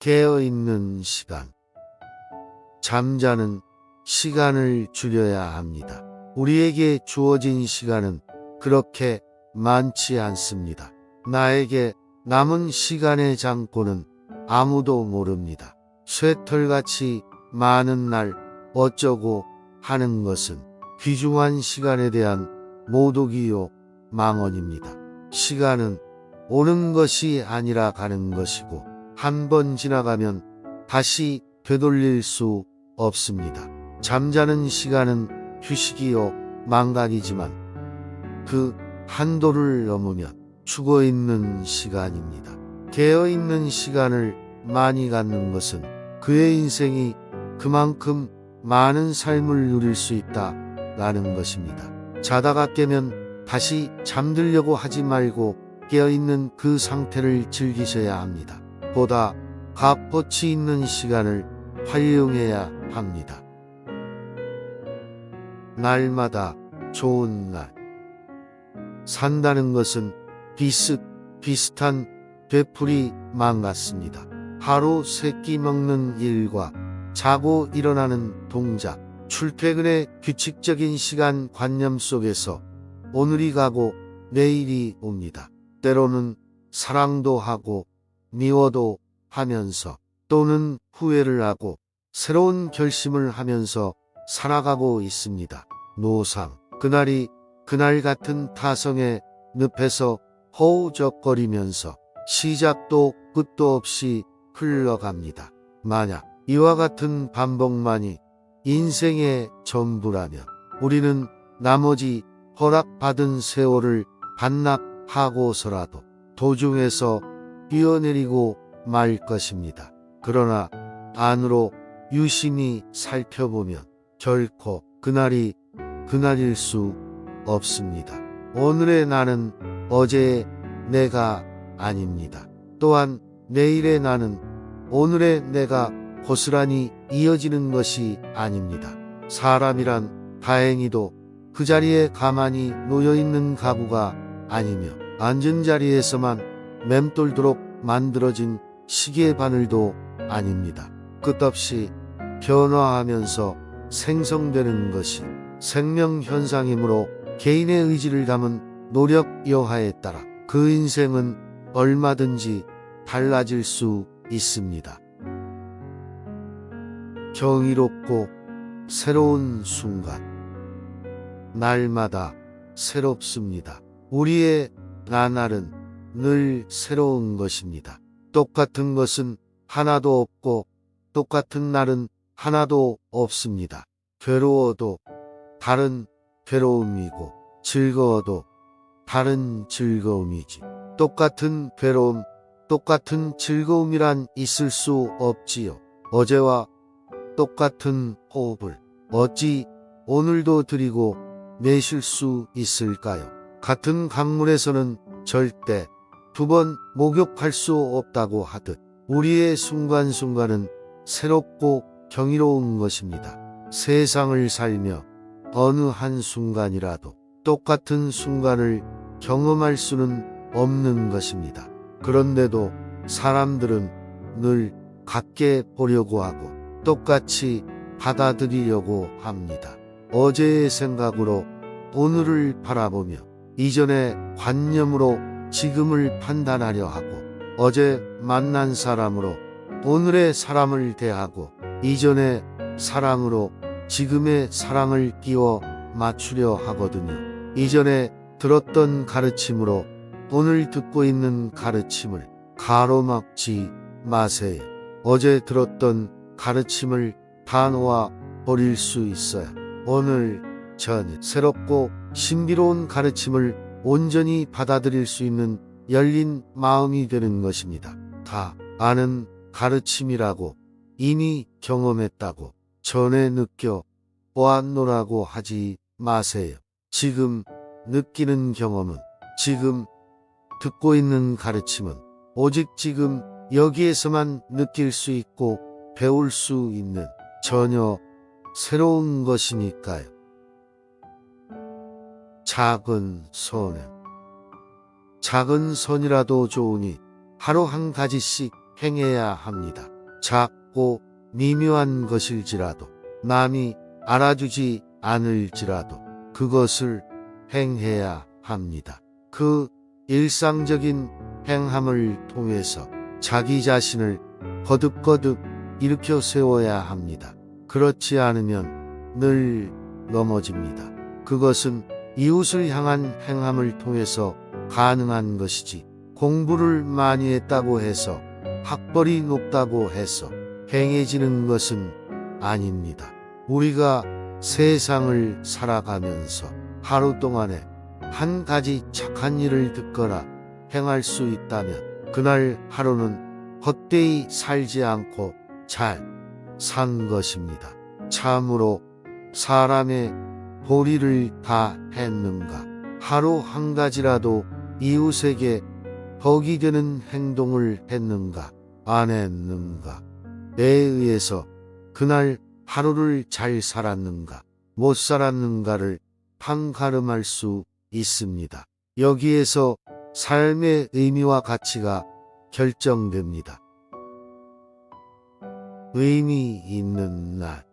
깨어있는 시간. 잠자는 시간을 줄여야 합니다. 우리에게 주어진 시간은 그렇게 많지 않습니다. 나에게 남은 시간의 장고는 아무도 모릅니다. 쇠털같이 많은 날 어쩌고 하는 것은 귀중한 시간에 대한 모독이요 망언입니다. 시간은 오는 것이 아니라 가는 것이고 한 번 지나가면 다시 되돌릴 수 없습니다. 잠자는 시간은 휴식이요 망각이지만 그 한도를 넘으면 죽어있는 시간입니다. 깨어있는 시간을 많이 갖는 것은 그의 인생이 그만큼 많은 삶을 누릴 수 있다라는 것입니다. 자다가 깨면 다시 잠들려고 하지 말고 깨어있는 그 상태를 즐기셔야 합니다. 보다 값어치 있는 시간을 활용해야 합니다. 날마다 좋은 날. 산다는 것은 비슷비슷한 되풀이만 같습니다. 하루 세 끼 먹는 일과 자고 일어나는 동작, 출퇴근의 규칙적인 시간 관념 속에서 오늘이 가고 내일이 옵니다. 때로는 사랑도 하고 미워도 하면서 또는 후회를 하고 새로운 결심을 하면서 살아가고 있습니다. 노상, 그날이 그날 같은 타성의 늪에서 허우적거리면서 시작도 끝도 없이 흘러갑니다. 만약 이와 같은 반복만이 인생의 전부라면 우리는 나머지 허락받은 세월을 반납하고서라도 도중에서 뛰어내리고 말 것입니다. 그러나 안으로 유심히 살펴보면 결코 그날이 그날일 수 없습니다. 오늘의 나는 어제의 내가 아닙니다. 또한 내일의 나는 오늘의 내가 고스란히 이어지는 것이 아닙니다. 사람이란 다행히도 그 자리에 가만히 놓여있는 가구가 아니며 앉은 자리에서만 맴돌도록 만들어진 시계 바늘도 아닙니다. 끝없이 변화하면서 생성되는 것이 생명현상이므로 개인의 의지를 담은 노력 여하에 따라 그 인생은 얼마든지 달라질 수 있습니다. 경이롭고 새로운 순간. 날마다 새롭습니다. 우리의 나날은 늘 새로운 것입니다. 똑같은 것은 하나도 없고 똑같은 날은 하나도 없습니다. 괴로워도 다른 괴로움이고 즐거워도 다른 즐거움이지. 똑같은 괴로움, 똑같은 즐거움이란 있을 수 없지요. 어제와 똑같은 호흡을 어찌 오늘도 드리고 내쉴 수 있을까요? 같은 강물에서는 절대 두 번 목욕할 수 없다고 하듯 우리의 순간순간은 새롭고 경이로운 것입니다. 세상을 살며 어느 한순간이라도 똑같은 순간을 경험할 수는 없는 것입니다. 그런데도 사람들은 늘 같게 보려고 하고 똑같이 받아들이려고 합니다. 어제의 생각으로 오늘을 바라보며 이전의 관념으로 지금을 판단하려 하고 어제 만난 사람으로 오늘의 사람을 대하고 이전의 사랑으로 지금의 사랑을 끼워 맞추려 하거든요. 이전에 들었던 가르침으로 오늘 듣고 있는 가르침을 가로막지 마세요. 어제 들었던 가르침을 다 놓아 버릴 수 있어야 오늘 전 새롭고 신비로운 가르침을 온전히 받아들일 수 있는 열린 마음이 되는 것입니다. 다 아는 가르침이라고 이미 경험했다고 전에 느껴 보았노라고 하지 마세요. 지금 느끼는 경험은, 지금 듣고 있는 가르침은 오직 지금 여기에서만 느낄 수 있고 배울 수 있는 전혀 새로운 것이니까요. 작은 선은 작은 선이라도 좋으니 하루 한 가지씩 행해야 합니다. 작고 미묘한 것일지라도 남이 알아주지 않을지라도 그것을 행해야 합니다. 그 일상적인 행함을 통해서 자기 자신을 거듭거듭 일으켜 세워야 합니다. 그렇지 않으면 늘 넘어집니다. 그것은 이웃을 향한 행함을 통해서 가능한 것이지 공부를 많이 했다고 해서 학벌이 높다고 해서 행해지는 것은 아닙니다. 우리가 세상을 살아가면서 하루 동안에 한 가지 착한 일을 듣거나 행할 수 있다면 그날 하루는 헛되이 살지 않고 잘 산 것입니다. 참으로 사람의 도리를 다 했는가? 하루 한 가지라도 이웃에게 덕이 되는 행동을 했는가? 안 했는가? 에 의해서 그날 하루를 잘 살았는가? 못 살았는가를 판가름할 수 있습니다. 여기에서 삶의 의미와 가치가 결정됩니다. 의미 있는 날.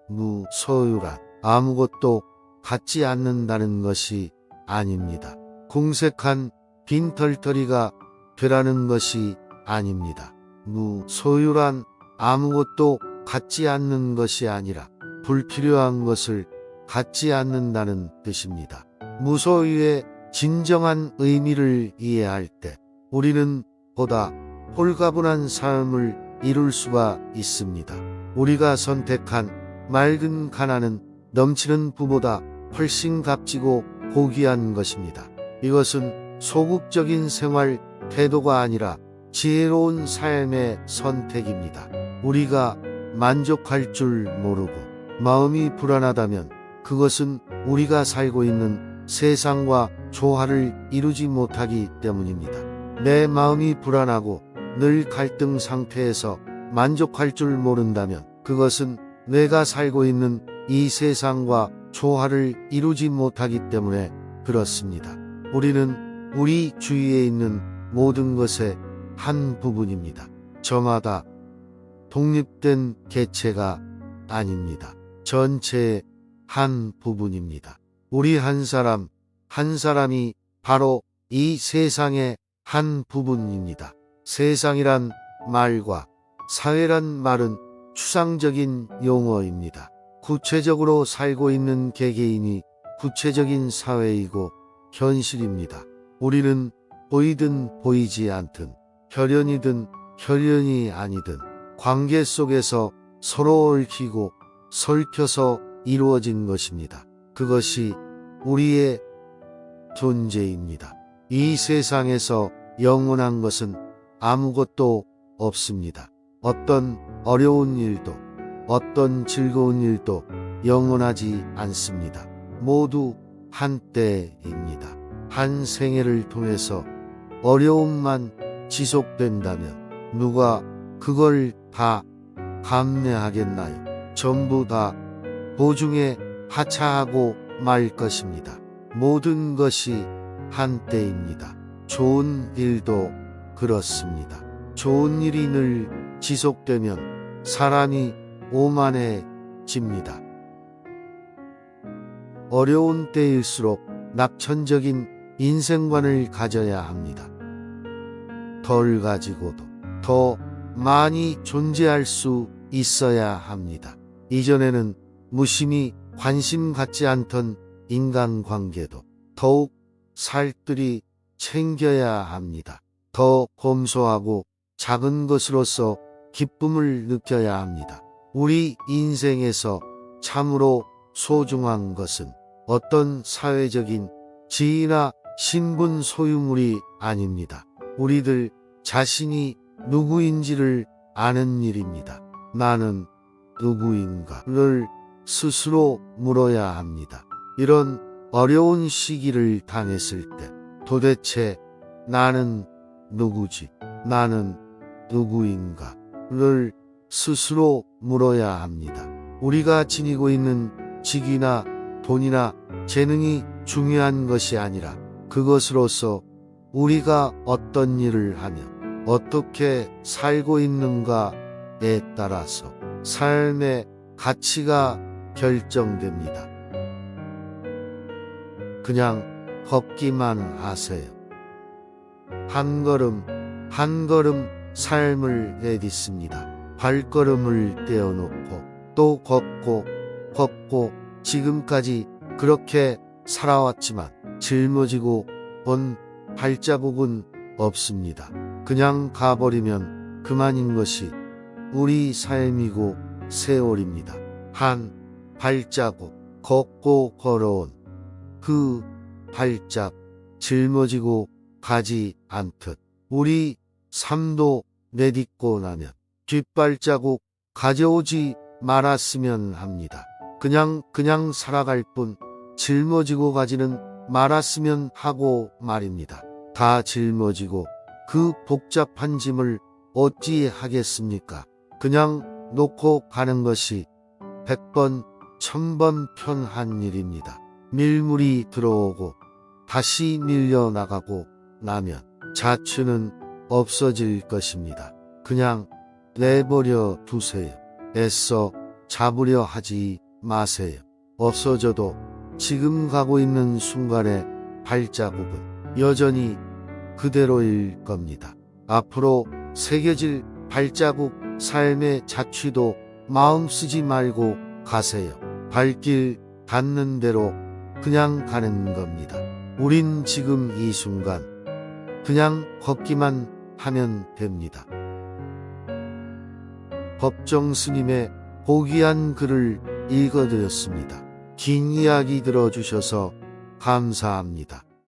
무소유란 아무것도 갖지 않는다는 것이 아닙니다. 궁색한 빈털터리가 되라는 것이 아닙니다. 무소유란 아무것도 갖지 않는 것이 아니라 불필요한 것을 갖지 않는다는 뜻입니다. 무소유의 진정한 의미를 이해할 때 우리는 보다 홀가분한 삶을 이룰 수가 있습니다. 우리가 선택한 맑은 가난은 넘치는 부보다 훨씬 값지고 고귀한 것입니다. 이것은 소극적인 생활 태도가 아니라 지혜로운 삶의 선택입니다. 우리가 만족할 줄 모르고 마음이 불안하다면 그것은 우리가 살고 있는 세상과 조화를 이루지 못하기 때문입니다. 내 마음이 불안하고 늘 갈등 상태에서 만족할 줄 모른다면 그것은 내가 살고 있는 이 세상과 조화를 이루지 못하기 때문에 그렇습니다. 우리는 우리 주위에 있는 모든 것의 한 부분입니다. 저마다 독립된 개체가 아닙니다. 전체의 한 부분입니다. 우리 한 사람 한 사람이 바로 이 세상의 한 부분입니다. 세상이란 말과 사회란 말은 추상적인 용어입니다. 구체적으로 살고 있는 개개인이 구체적인 사회이고 현실입니다. 우리는 보이든 보이지 않든 혈연이든 혈연이 아니든 관계 속에서 서로 얽히고 설켜서 이루어진 것입니다. 그것이 우리의 존재입니다. 이 세상에서 영원한 것은 아무것도 없습니다. 어떤 어려운 일도 어떤 즐거운 일도 영원하지 않습니다. 모두 한때입니다. 한 생애를 통해서 어려움만 지속된다면 누가 그걸 다 감내하겠나요? 전부 다 도중에 하차하고 말 것입니다. 모든 것이 한때입니다. 좋은 일도 그렇습니다. 좋은 일이 늘 지속되면 사람이 오만해집니다. 어려운 때일수록 낙천적인 인생관을 가져야 합니다. 덜 가지고도 더 많이 존재할 수 있어야 합니다. 이전에는 무심히 관심 갖지 않던 인간관계도 더욱 살뜰히 챙겨야 합니다. 더 검소하고 작은 것으로서 기쁨을 느껴야 합니다. 우리 인생에서 참으로 소중한 것은 어떤 사회적인 지위나 신분 소유물이 아닙니다. 우리들 자신이 누구인지를 아는 일입니다. 나는 누구인가를 스스로 물어야 합니다. 이런 어려운 시기를 당했을 때 도대체 나는 누구지? 나는 누구인가를 스스로 물어야 합니다. 우리가 지니고 있는 직위나 돈이나 재능이 중요한 것이 아니라 그것으로서 우리가 어떤 일을 하며 어떻게 살고 있는가에 따라서 삶의 가치가 결정됩니다. 그냥 걷기만 하세요. 한 걸음 한 걸음 삶을 내딛습니다. 발걸음을 떼어놓고 또 걷고 지금까지 그렇게 살아왔지만 짊어지고 온 발자국은 없습니다. 그냥 가버리면 그만인 것이 우리 삶이고 세월입니다. 한 발자국 걷고 걸어온 그 발짝 짊어지고 가지 않듯 우리 삶도 내딛고 나면 뒷발자국 가져오지 말았으면 합니다. 그냥 살아갈 뿐 짊어지고 가지는 말았으면 하고 말입니다. 다 짊어지고 그 복잡한 짐을 어찌 하겠습니까? 그냥 놓고 가는 것이 100번, 1000번 편한 일입니다. 밀물이 들어오고 다시 밀려나가고 나면 자취는 없어질 것입니다. 그냥 내버려 두세요. 애써 잡으려 하지 마세요. 없어져도 지금 가고 있는 순간의 발자국은 여전히 그대로일 겁니다. 앞으로 새겨질 발자국 삶의 자취도 마음 쓰지 말고 가세요. 발길 닿는 대로 그냥 가는 겁니다. 우린 지금 이 순간 그냥 걷기만 하면 됩니다. 법정 스님의 고귀한 글을 읽어드렸습니다. 긴 이야기 들어주셔서 감사합니다.